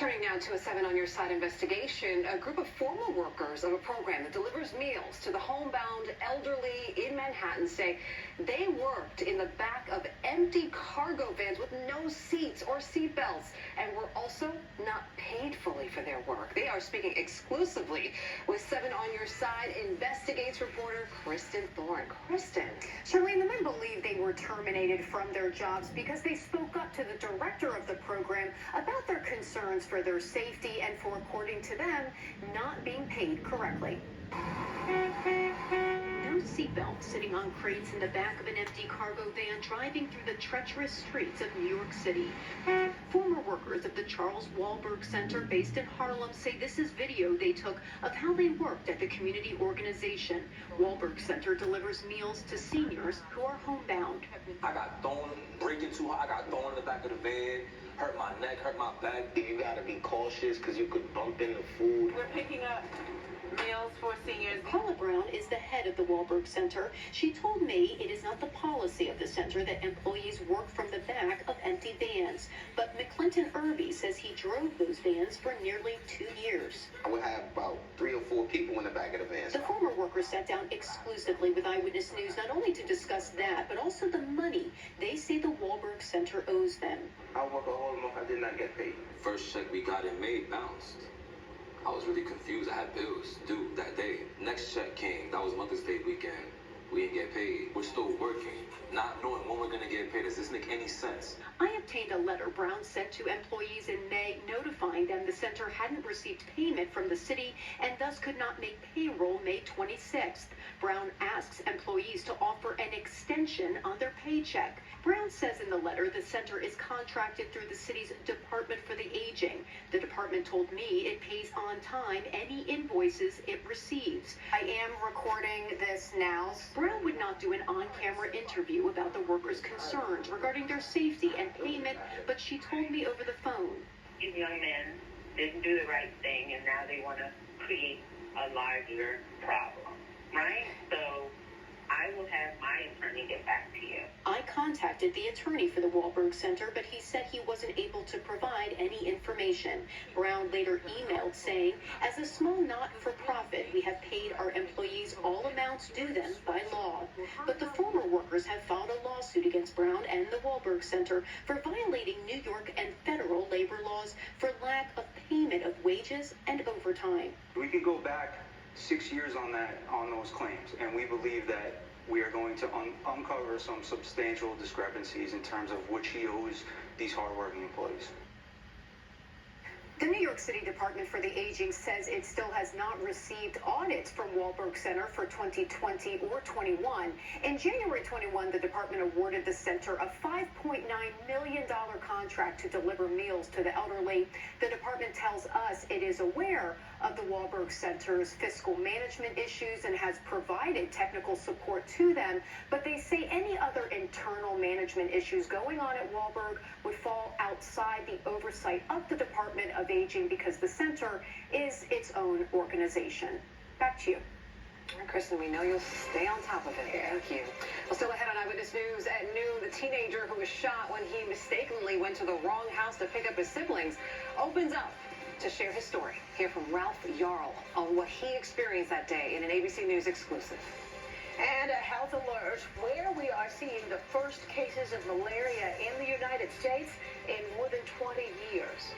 Turning now to a 7 on Your Side investigation, a group of former workers of a program that delivers meals to the homebound elderly in Manhattan say they worked in the back of empty cargo vans with no seats or seat belts and were also not paid fully for their work. They are speaking exclusively with 7 on Your Side Investigates reporter Kristen Thorne. Kristen. Charlene, the men believe they were terminated from their jobs because they spoke up to the director of the program about their concerns for their safety and for, according to them, not being paid correctly. No seatbelt, sitting on crates in the back of an empty cargo van driving through the treacherous streets of New York City. Former workers of the Charles Wahlberg Center based in Harlem say this is video they took of how they worked at the community organization. Wahlberg Center delivers meals to seniors who are homebound. I got thrown, breaking too hard, I got thrown in the back of the van, hurt my neck, hurt my back. You gotta be cautious because you could bump into food. We're picking up meals for seniors. Paula Brown is the head of the Wahlberg Center. She told me it is not the policy of the center that employees work from the back of empty vans. But McClinton Irby says he drove those vans for nearly 2 years. I would have about 3 or 4 people in the back of the van. The former workers sat down exclusively with Eyewitness News not only to discuss that, but also the money they say the Wahlberg Center owes them. I work a whole month, I did not get paid. First check we got in May bounced. I was really confused. I had bills due that day. Next check came. That was Mother's Day weekend. We didn't get paid. We're still working, not knowing when we're going to get paid. Does this make any sense? I obtained a letter Brown sent to employees in May notifying them the center hadn't received payment from the city and thus could not make payroll May 26th. Brown asks employees to offer an extension on their paycheck. Brown says in the letter the center is contracted through the city's Department for the Aging. The department told me it pays on time any invoices it receives. I am recording this now. Brown would not do an on-camera interview about the workers' concerns regarding their safety and payment, but she told me over the phone. These young men didn't do the right thing, and now they want to create a larger problem, right? So I will have my attorney get back to you. I contacted the attorney for the Wahlberg Center, but he said he wasn't able to provide any information. Brown later emailed saying, as a small not-for-profit, we have paid our employees all amounts due them by law. But the former workers have filed a lawsuit against Brown and the Wahlberg Center for violating New York and federal labor laws for lack of payment of wages and overtime. We can go back 6 years on those claims, and we believe that we are going to uncover some substantial discrepancies in terms of what he owes these hardworking employees. The New York City Department for the Aging says it still has not received audits from Wahlberg Center for 2020 or 21. In January 21, the department awarded the center a $5.9 million contract to deliver meals to the elderly. The department tells us it is aware of the Wahlberg Center's fiscal management issues and has provided technical support to them, but they say any other internal management issues going on at Wahlberg would fall outside the oversight of the Department of Aging because the center is its own organization. Back to you. All right, Kristen, we know you'll stay on top of it. Thank you. Well, still ahead on Eyewitness News at noon, the teenager who was shot when he mistakenly went to the wrong house to pick up his siblings opens up to share his story. Hear from Ralph Yarl on what he experienced that day in an ABC News exclusive. And a health alert where we are seeing the first cases of malaria in the United States in more than 20 years.